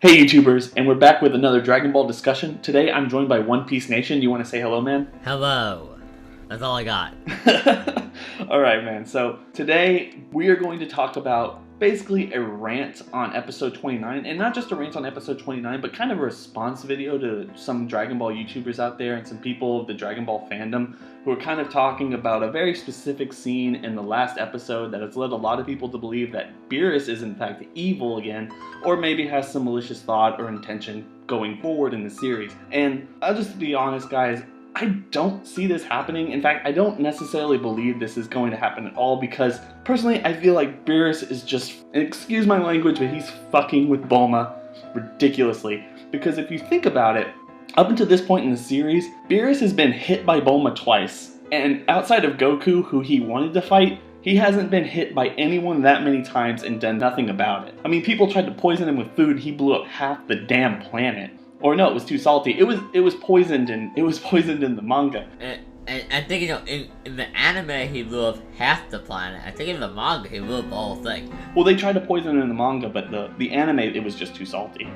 Hey YouTubers, and we're back with another Dragon Ball discussion. Today I'm joined by One Piece Nation. You want to say hello, man? Hello. That's all I got. Alright, man. So today we are going to talk about basically a rant on episode 29. And not just a rant on episode 29, but kind of a response video to some Dragon Ball YouTubers out there and some people of the Dragon Ball fandom who are kind of talking about a very specific scene in the last episode that has led a lot of people to believe that Beerus is in fact evil again, or maybe has some malicious thought or intention going forward in the series. And I'll just be honest, guys, I don't see this happening. In fact, I don't necessarily believe this is going to happen at all because, personally, I feel like Beerus is just, excuse my language, but he's fucking with Bulma ridiculously. Because if you think about it, up until this point in the series, Beerus has been hit by Bulma twice. And outside of Goku, who he wanted to fight, he hasn't been hit by anyone that many times and done nothing about it. I mean, people tried to poison him with food, he blew up half the damn planet. Or no, it was too salty. It was poisoned in the manga. And I think, in the anime he blew up half the planet. I think in the manga he blew up the whole thing. Well, they tried to poison him in the manga, but the anime, it was just too salty.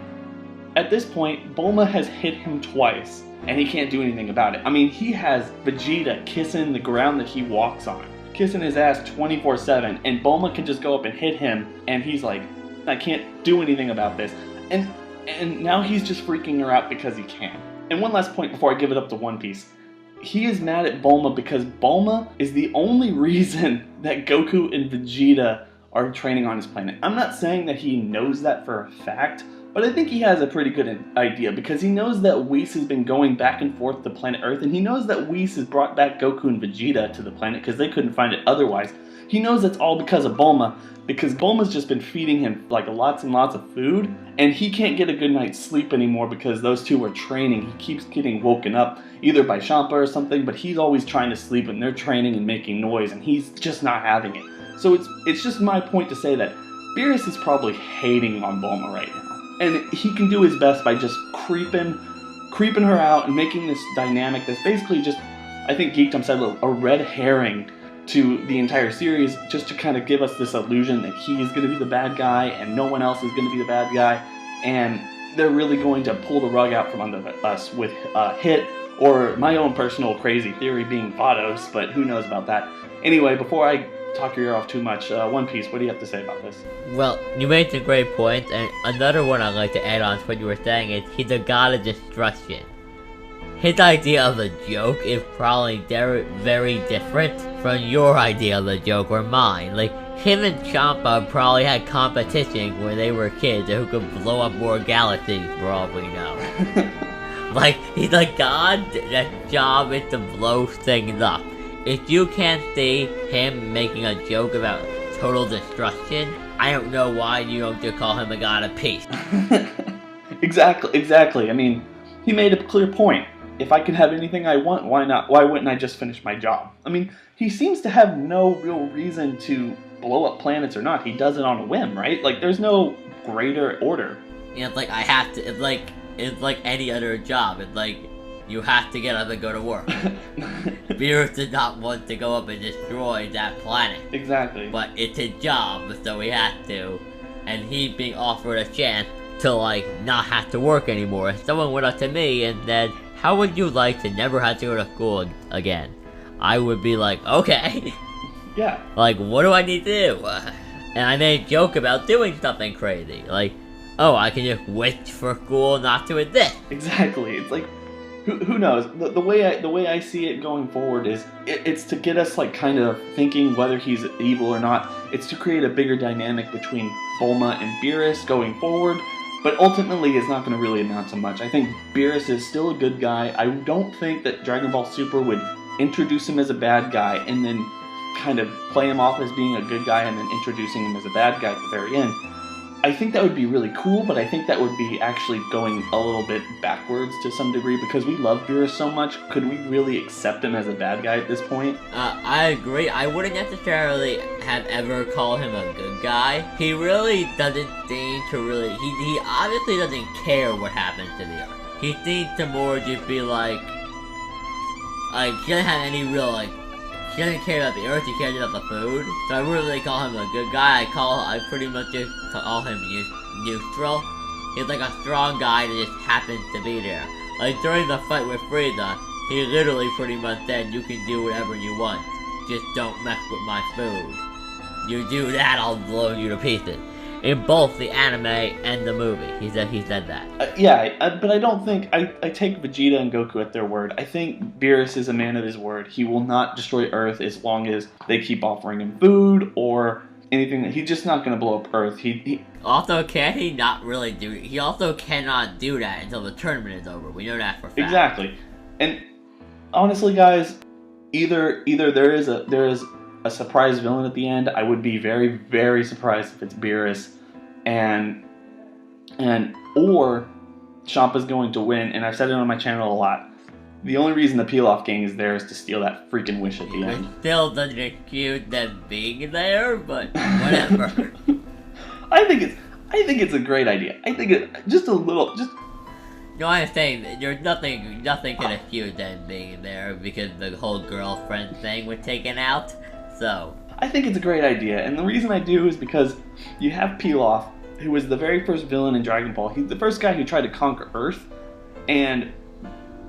At this point, Bulma has hit him twice, and he can't do anything about it. I mean, he has Vegeta kissing the ground that he walks on, kissing his ass 24/7, and Bulma can just go up and hit him, and he's like, I can't do anything about this. And now he's just freaking her out because he can. And one last point before I give it up to One Piece. He is mad at Bulma because Bulma is the only reason that Goku and Vegeta are training on his planet. I'm not saying that he knows that for a fact, but I think he has a pretty good idea because he knows that Whis has been going back and forth to planet Earth, and he knows that Whis has brought back Goku and Vegeta to the planet because they couldn't find it otherwise. He knows it's all because of Bulma, because Bulma's just been feeding him like lots and lots of food, and he can't get a good night's sleep anymore because those two are training. He keeps getting woken up, either by Champa or something, but he's always trying to sleep and they're training and making noise, and he's just not having it. So it's just my point to say that Beerus is probably hating on Bulma right now. And he can do his best by just creeping her out and making this dynamic that's basically just, I think Geekdom said, a red herring to the entire series, just to kind of give us this illusion that he is going to be the bad guy and no one else is going to be the bad guy, and they're really going to pull the rug out from under us with Hit, or my own personal crazy theory being Vados, but who knows about that. Anyway, before I talk your ear off too much, One Piece, what do you have to say about this? Well, you made a great point, and another one I'd like to add on to what you were saying is he's a god of destruction. His idea of a joke is probably very different from your idea of a joke or mine. Like, him and Champa probably had competition when they were kids who could blow up more galaxies, for all we know. Like, he's a god that's job is to blow things up. If you can't see him making a joke about total destruction, I don't know why you don't just call him a god of peace. Exactly. I mean, he made a clear point. If I could have anything I want, why not? Why wouldn't I just finish my job? I mean, he seems to have no real reason to blow up planets or not. He does it on a whim, right? Like, there's no greater order. Yeah, it's like I have to. It's like any other job. It's like you have to get up and go to work. Beerus did not want to go up and destroy that planet. Exactly. But it's his job, so he had to. And he being offered a chance to, like, not have to work anymore. If someone went up to me and said, how would you like to never have to go to school again? I would be like, okay. Yeah. Like, what do I need to do? And I made a joke about doing something crazy. Like, oh, I can just wait for school not to exist. Exactly. It's like, who knows? The way I see it going forward is it's to get us like kind of thinking whether he's evil or not. It's to create a bigger dynamic between Bulma and Beerus going forward. But ultimately, it's not going to really amount to much. I think Beerus is still a good guy. I don't think that Dragon Ball Super would introduce him as a bad guy and then kind of play him off as being a good guy and then introducing him as a bad guy at the very end. I think that would be really cool, but I think that would be actually going a little bit backwards to some degree because we love Beerus so much. Could we really accept him as a bad guy at this point? I agree. I wouldn't necessarily have ever called him a good guy. He really doesn't seem to really... He obviously doesn't care what happens to the Earth. He seems to more just be like... he doesn't have any real, like... He doesn't care about the Earth, he cares about the food. So I wouldn't really call him a good guy. I pretty much just call him neutral. He's like a strong guy that just happens to be there. Like during the fight with Frieza, he literally pretty much said, "You can do whatever you want. Just don't mess with my food. You do that, I'll blow you to pieces." In both the anime and the movie, he said that. But I don't think I take Vegeta and Goku at their word. I think Beerus is a man of his word. He will not destroy Earth as long as they keep offering him food or anything. He's just not going to blow up Earth. He also can he not really do. He also cannot do that until the tournament is over. We know that for a fact. Exactly, and honestly, guys, either there is a surprise villain at the end. I would be very, very surprised if it's Beerus, or Champa's going to win. And I've said it on my channel a lot. The only reason the Peel-Off Gang is there is to steal that freaking wish at the end. Still doesn't accuse them being there, but whatever. I think it's a great idea. I think it just a little just. No, I'm saying that there's nothing can accuse them being there because the whole girlfriend thing was taken out. So I think it's a great idea, and the reason I do is because you have Peel-Off, who was the very first villain in Dragon Ball. He's the first guy who tried to conquer Earth, and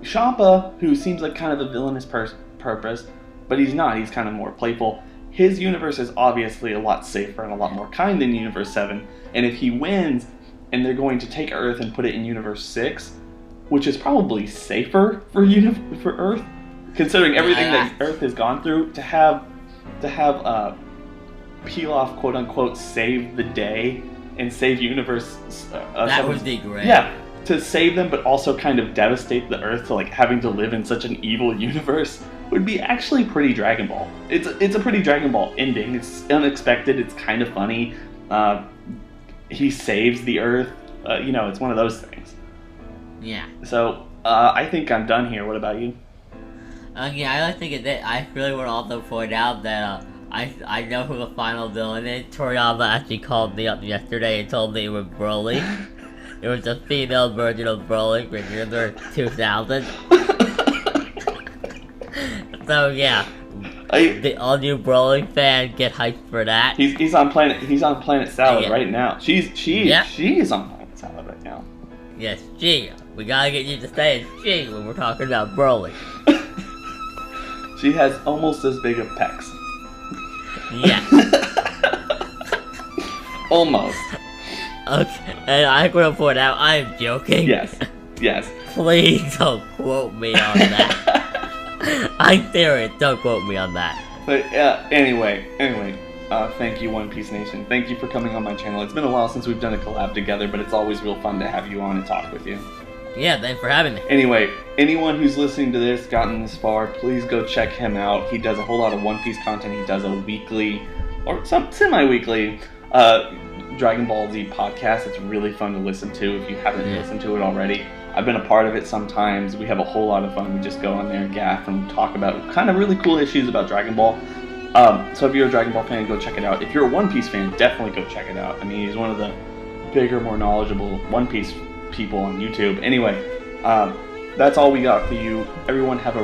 Champa, who seems like kind of a villainous purpose, but he's not. He's kind of more playful. His universe is obviously a lot safer and a lot more kind than Universe 7, and if he wins, and they're going to take Earth and put it in Universe 6, which is probably safer for Earth, considering everything that Earth has gone through, to have Peel-Off, quote unquote, save the day and save Universe. That would be great. Yeah, to save them, but also kind of devastate the Earth to like having to live in such an evil universe would be actually pretty Dragon Ball. It's a pretty Dragon Ball ending. It's unexpected. It's kind of funny. He saves the Earth. It's one of those things. Yeah. So I think I'm done here. What about you? I think I really want to also point out that I know who the final villain is. Toriyama actually called me up yesterday and told me it was Broly. It was a female version of Broly from year 2000. So yeah, the all new Broly fan get hyped for that. He's on Planet Salad right now. She is on Planet Salad right now. Yes, she. We gotta get you to say she when we're talking about Broly. She has almost as big of pecs. Yeah. Almost. Okay, and I'm gonna point out I am joking. Yes. Please don't quote me on that. I'm serious. Don't quote me on that. But anyway, thank you, One Piece Nation. Thank you for coming on my channel. It's been a while since we've done a collab together, but it's always real fun to have you on and talk with you. Yeah, thanks for having me. Anyway, anyone who's listening to this, gotten this far, please go check him out. He does a whole lot of One Piece content. He does a weekly, or some semi-weekly, Dragon Ball Z podcast. It's really fun to listen to if you haven't listened to it already. I've been a part of it sometimes. We have a whole lot of fun. We just go on there and gaff and talk about kind of really cool issues about Dragon Ball. So if you're a Dragon Ball fan, go check it out. If you're a One Piece fan, definitely go check it out. I mean, he's one of the bigger, more knowledgeable One Piece people on YouTube. Anyway, that's all we got for you. Everyone have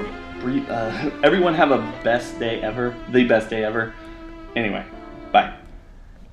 a best day ever. The best day ever. Anyway, bye.